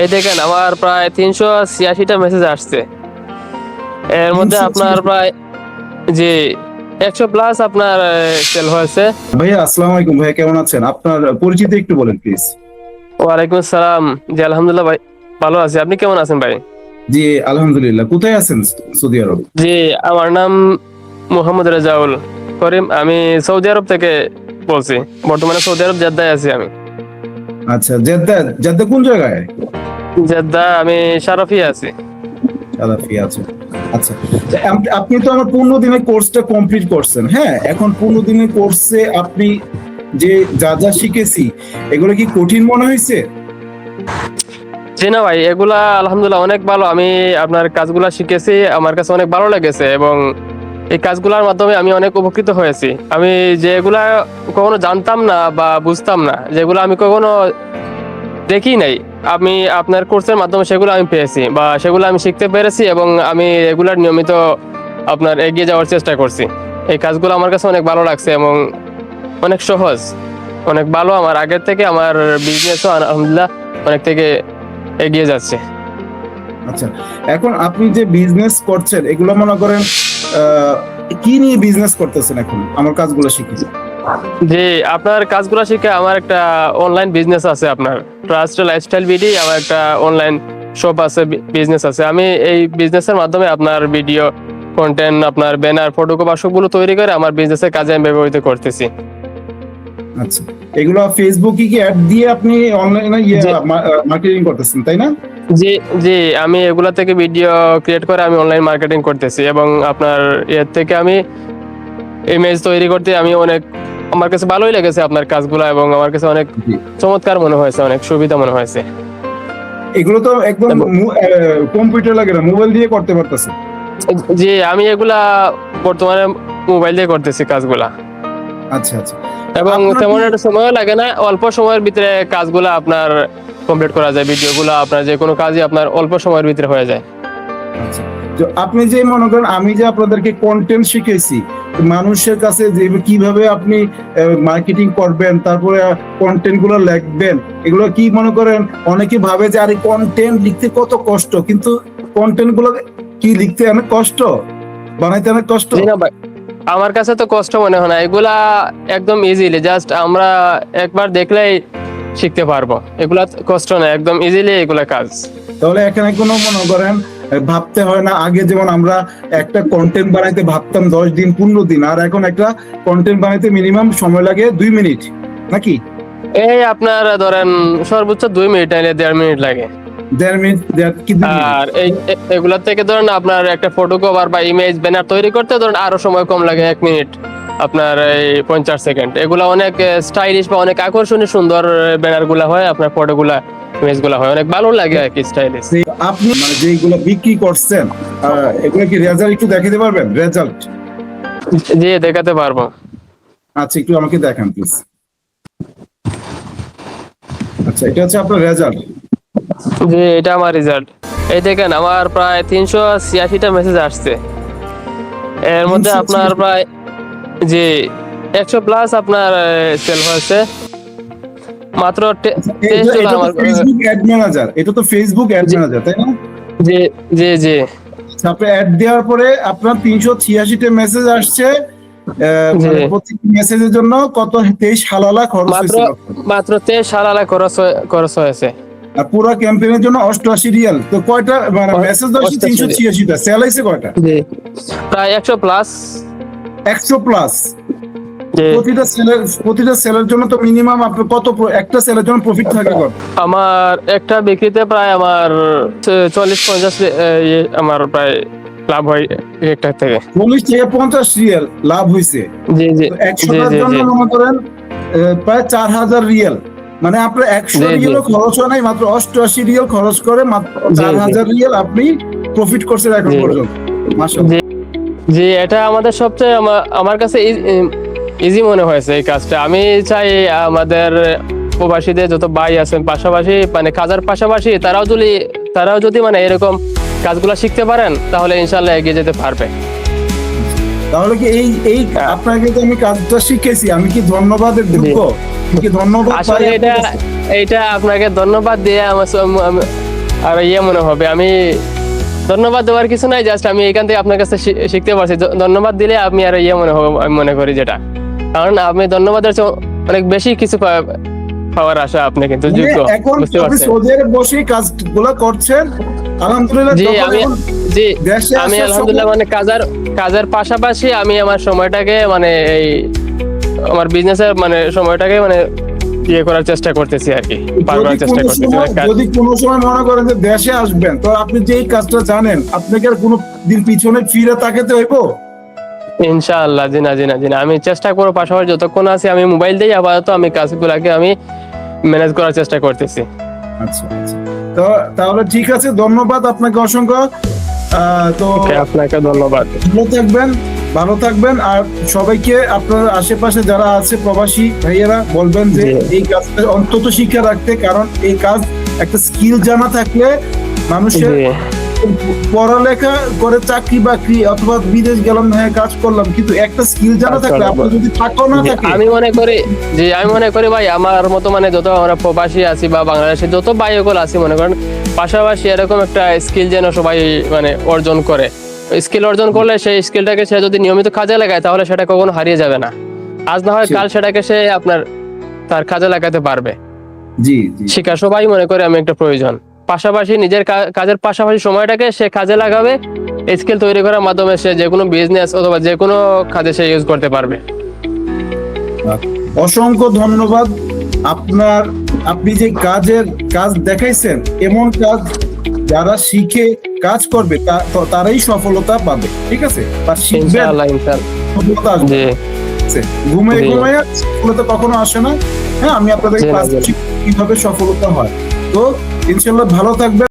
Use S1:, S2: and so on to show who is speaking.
S1: এই দেখেন আমার প্রায় 386টা মেসেজ আসছে। এর মধ্যে আপনার প্রায় জি 100+ আপনার সেল হয়েছে।
S2: ভাইয়া আসসালামু আলাইকুম। ভাইয়া কেমন আছেন? আপনার পরিচিতি একটু বলেন প্লিজ।
S1: ওয়ালাইকুম আসসালাম। জি আলহামদুলিল্লাহ ভাই, ভালো আছি। আপনি কেমন আছেন ভাই?
S2: জি আলহামদুলিল্লাহ। কোথায় আছেন সৌদি আরব?
S1: জি আমার নাম মোহাম্মদ রেজাউল করিম। আমি সৌদি আরব থেকে বলছি। বর্তমানে সৌদি আরব জেদ্দায় আছি আমি।
S2: আচ্ছা, জেদ্দা। জেদ্দা কোন জায়গায়?
S1: জেদ্দা আমি শারফিয়া আছি।
S2: সালাফি আছে। আচ্ছা, আপনি তো আমার 15 দিনের কোর্সটা কমপ্লিট করছেন। হ্যাঁ, এখন 15 দিনের কোর্সে আপনি যে যা যা শিখেছি এগুলো কি কঠিন মনে হয়েছে?
S1: জি না ভাই, এগুলা আলহামদুলিল্লাহ অনেক ভালো। আমি আপনার কাজগুলা শিখেছি, আমার কাছে অনেক ভালো লেগেছে এবং এই কাজগুলোর মাধ্যমে আমি অনেক উপকৃত হয়েছি। আমি যেগুলা কখনো জানতাম না বা বুঝতাম না, যেগুলো আমি কখনো দেখি নাই, আমি আপনার কোর্সের মাধ্যমে সেগুলো আমি পেয়েছি বা সেগুলো আমি শিখতে পেরেছি এবং আমি রেগুলার নিয়মিত আপনার এগিয়ে যাওয়ার চেষ্টা করছি। এই কাজগুলো আমার কাছে অনেক ভালো লাগছে এবং অনেক সহজ, অনেক ভালো। আমার আগের থেকে আমার বিজনেসও আলহামদুলিল্লাহ অনেক থেকে এগিয়ে যাচ্ছে।
S2: আচ্ছা, এখন আপনি যে বিজনেস করছেন এগুলো মনে করেন কি নিয়ে বিজনেস করতেছেন এখন আমার কাজগুলো শিখে?
S1: জি আপনার কাজগুলো শিখে আমার একটা অনলাইন বিজনেস আছে, আপনার ট্রাস্ট লাইফস্টাইল বিডি। আমার একটা অনলাইন শপ আছে, বিজনেস আছে। আমি এই বিজনেসের মাধ্যমে আপনার ভিডিও কন্টেন্ট, আপনার ব্যানার, ফটোকপি সবগুলো তৈরি করে আমার বিজনেসের কাজে আমি ব্যবহৃত করতেছি।
S2: আচ্ছা, এগুলো ফেসবুকে কি অ্যাড দিয়ে আপনি অনলাইনে মার্কেটিং করতেছেন, তাই না?
S1: জি জি আমি এগুলা থেকে ভিডিও ক্রিয়েট করে আমি অনলাইন মার্কেটিং করতেছি এবং আপনার এর থেকে আমি ইমেজ তৈরি করতে আমি অনেক, আমার কাছে ভালোই লেগেছে আপনার কাজগুলো এবং আমার কাছে অনেক চমৎকার মনে হয়েছে, অনেক সুবিধা মনে হয়েছে।
S2: এগুলো তো একদম কম্পিউটার লাগে না, মোবাইল দিয়ে করতে পারতেছেন?
S1: জি আমি এগুলা বর্তমানে মোবাইল দিয়ে করতেছি কাজগুলা
S2: আচ্ছা আচ্ছা।
S1: এবং
S2: আপনার
S1: তেমন
S2: কি-
S1: একটা সময়ও লাগে না, অল্প সময়ের ভিতরে কাজগুলা আপনার কমপ্লিট করা যায়। ভিডিওগুলো আপনার যে কোনো কাজই আপনার অল্প সময়ের ভিতরে হয়ে যায়।
S2: আচ্ছা, তো আপনি যে মনে করেন আমি যে আপনাদেরকে কন্টেন্ট শিখেছি, মানুষের কাছে যে কিভাবে আপনি মার্কেটিং করবেন, তারপরে কন্টেন্ট গুলো লিখবেন, এগুলো কি মনে করেন অনেকে ভাবে যে আরে কন্টেন্ট লিখতে কত কষ্ট, কিন্তু কন্টেন্ট গুলো কি লিখতে অনেক কষ্ট, বানাইতে অনেক কষ্ট?
S1: জি না ভাই, আমার কাছে তো কষ্ট মনে হয় না, এগুলা একদম ইজিলি, জাস্ট আমরা একবার দেখলেই শিখতে পারবো। এগুলা কষ্ট না, একদম ইজিলি এগুলা কাজ।
S2: তাহলে এখানে কোনো মনে করেন ভাবতে হয় না। আগে যেমন আমরা একটা কন্টেন্ট বানাইতে ভাবতাম 10 দিন 15 দিন, আর এখন একটা কন্টেন্ট বানাইতে মিনিমাম সময় লাগে 2 মিনিট, নাকি?
S1: এই আপনার ধরেন সর্বোচ্চ 2 মিনিট নাইলে 1.5 মিনিট লাগে।
S2: 1.5 মিনিট, কি 2 মিনিট?
S1: আর এগুলার থেকে ধরেন আপনার একটা ফটো কভার বা ইমেজ ব্যানার তৈরি করতে ধরেন আরো সময় কম লাগে, 1 মিনিট আপনার এই 50 সেকেন্ড। এগুলা অনেক স্টাইলিশ বা অনেক আকর্ষণীয় সুন্দর ব্যানার গুলা হয়, আপনার ফটো গুলা, ইমেজ গুলা হয়, অনেক ভালো লাগে আর কি, স্টাইলিশ।
S2: আপনি মানে যেগুলো বিক্রি করছেন এগুলো কি রেজাল্ট একটু দেখাতে পারবেন? রেজাল্ট
S1: জি দেখাতে পারবো।
S2: আচ্ছা, একটু আমাকে দেখান প্লিজ। আচ্ছা, এটা হচ্ছে আপনার রেজাল্ট।
S1: জি এটা আমার রেজাল্ট। এই দেখেন আমার প্রায় 386টা মেসেজ আসছে। এর মধ্যে আপনার প্রায় জি 100+ আপনার সেল হয়েছে। মাত্র 23
S2: এটা
S1: ডলার
S2: তো
S1: আমার।
S2: ফেসবুক অ্যাড ম্যানেজার, এটা তো ফেসবুক অ্যাড
S1: জি
S2: ম্যানেজার, তাই না?
S1: জি জি জি
S2: আচ্ছা, আপনি অ্যাড দেওয়ার পরে আপনার 386টা মেসেজ আসছে। মানে প্রতি মেসেজের জন্য কত 23 হালালা খরচ
S1: মাত্র
S2: হয়েছিল,
S1: মাত্র 23 খরচ হয়েছে।
S2: আর পুরো ক্যাম্পেইনের জন্য 88 রিয়াল। তো কয়টা মানে মেসেজ আসছে? 386টা। সেল হয়েছে কয়টা?
S1: জি প্রায় 100+।
S2: 100+।
S1: জি
S2: প্রতিটা সেলের জন্য তো মিনিমাম আপনার কত একটা সেলের জন্য প্রফিট থাকে কত?
S1: আমার একটা বিক্রিতে প্রায় আমার 40-50 আমার প্রায় লাভ হয় একটা থেকে।
S2: 40 থেকে 50 রিয়াল লাভ হয়েছে।
S1: জি জি
S2: তো 100
S1: জি
S2: টার
S1: জি
S2: জন্য
S1: জি
S2: মনে করেন প্রায় 4000 রিয়াল। মানে আপনার 100
S1: জি জি
S2: রিয়ালও খরচ হয় নাই, মাত্র 88 রিয়াল খরচ করে মাত্র
S1: জি
S2: 4000 রিয়াল আপনি প্রফিট করছেন এখন
S1: জি
S2: পর্যন্ত।
S1: জি
S2: মাশাআল্লাহ।
S1: জি এটা আমাদের সবচেয়ে আমার কাছে ইজি মনে হয়েছে এই কাজটা। আমি চাই আমাদের প্রবাসীদের যত ভাই আছেন পাশাপাশি, মানে কাজের পাশাপাশি তারাও যদি মানে এরকম কাজগুলো শিখতে পারেন তাহলে ইনশাল্লাহ এগিয়ে যেতে পারবে।
S2: তাহলে কি এই এই আপনাকে যে আমি কাজটা শিখেছি, আমি কি ধন্যবাদের যোগ্য? আমি কি ধন্যবাদ
S1: আসলে
S2: পাই?
S1: এটা আপনাকে ধন্যবাদ দিয়ে আর মনে হবে। আমি ধন্যবাদ দেওয়ার কিছু নাই, জাস্ট আমি এখান থেকে আপনার কাছে শিখতে পারছি। ধন্যবাদ দিলে আপনি আর মনে হবে, আমি মনে করি যেটা, কারণ আপনি ধন্যবাদের চেয়ে অনেক বেশি কিছু পাওয়ার আশা আপনি কিন্তু যোগ্য,
S2: এখন
S1: বুঝতে
S2: আপনি
S1: পারছেন?
S2: সৌদি আরবে বসে কাজগুলো করছেন আলহামদুলিল্লাহ।
S1: জি,
S2: তখন
S1: আমি
S2: এখন
S1: জি
S2: দেশে
S1: আমি
S2: আসার
S1: আলহামদুলিল্লাহ
S2: সময়-
S1: মানে কাজের পাশাপাশি আমি আমার সময়টাকে মানে এই আমার বিজনেসের মানে সময়টাকে মানে করার চেষ্টা করতেছি আর কি, পার করার চেষ্টা করতেছি।
S2: যদি কোনো সময় মনে করেন যে দেশে আসবেন, তো আপনি যে এই কাজটা জানেন, আপনাকে আর কোনো দিন পিছনে ফিরে তাকাতে হইব?
S1: ইনশাআল্লাহ, জি না জি না জি না, আমি চেষ্টা করবো। পাশাপাশি যতক্ষণ আছি আমি মোবাইল দিয়ে আপাতত আমি কাজগুলাকে আমি ম্যানেজ করার চেষ্টা করতেছি।
S2: আচ্ছা আচ্ছা, তো তাহলে ঠিক আছে, ধন্যবাদ আপনাকে অসংখ্য। তো
S1: ওকে, আপনাকে ধন্যবাদ।
S2: ভালো থাকবেন। আর সবাইকে আপনার আশেপাশে যারা আছে প্রবাসী ভাইয়েরা বলবেন যে
S1: জি।
S2: এই কাজটা অন্তত শিক্ষা রাখতে, কারণ এই কাজ একটা স্কিল জানা থাকলে মানুষের
S1: জি
S2: পড়ালেখা করে চাকরি বাকরি অথবা বিদেশ গেলাম, হ্যাঁ কাজ করলাম, কিন্তু একটা স্কিল জানা থাকলে, আপনার যদি টাকাও না
S1: জি,
S2: থাকে।
S1: আমি মনে করি ভাই, আমার মতো মানে যত আমরা প্রবাসী আছি বা বাংলাদেশে যত ভাইসকল আছি, মনে করেন পাশাপাশি এরকম একটা স্কিল যেন সবাই মানে অর্জন করে। স্কিল অর্জন করলে সেই স্কিলটাকে সে যদি নিয়মিত কাজে লাগায়, তাহলে সেটা কখনো হারিয়ে যাবে না। আজ না হয় কাল সেটাকে সে তার কাজে লাগাতে পারবে।
S2: জি জি,
S1: শিক্ষা সবাই মনে করে আমি একটা প্রয়োজন। পাশাপাশি নিজের কাজের পাশাপাশি সময়টাকে সে কাজে লাগাবে, স্কিল তৈরি করার মাধ্যমে সে যে কোনো বিজনেস অথবা যে কোনো কাজে সে ইউজ করতে পারবে।
S2: অসংখ্য ধন্যবাদ। আপনি যে কাজ দেখাইছেন, এমন কাজ যারা শিখে কাজ করবে তারাই সফলতা পাবে, ঠিক আছে? আর শিখবেন,
S1: ইনশাআল্লাহ ইনশাআল্লাহ।
S2: সফলতা আসবে।
S1: জি
S2: ঘুমিয়ে
S1: জি।
S2: ঘুমিয়ে সফলতা কখনো আসে না। হ্যাঁ, আমি আপনাদের
S1: জি,
S2: ক্লাস
S1: জি।
S2: কিভাবে সফলতা হয়। তো ইনশাল্লাহ ভালো থাকবেন।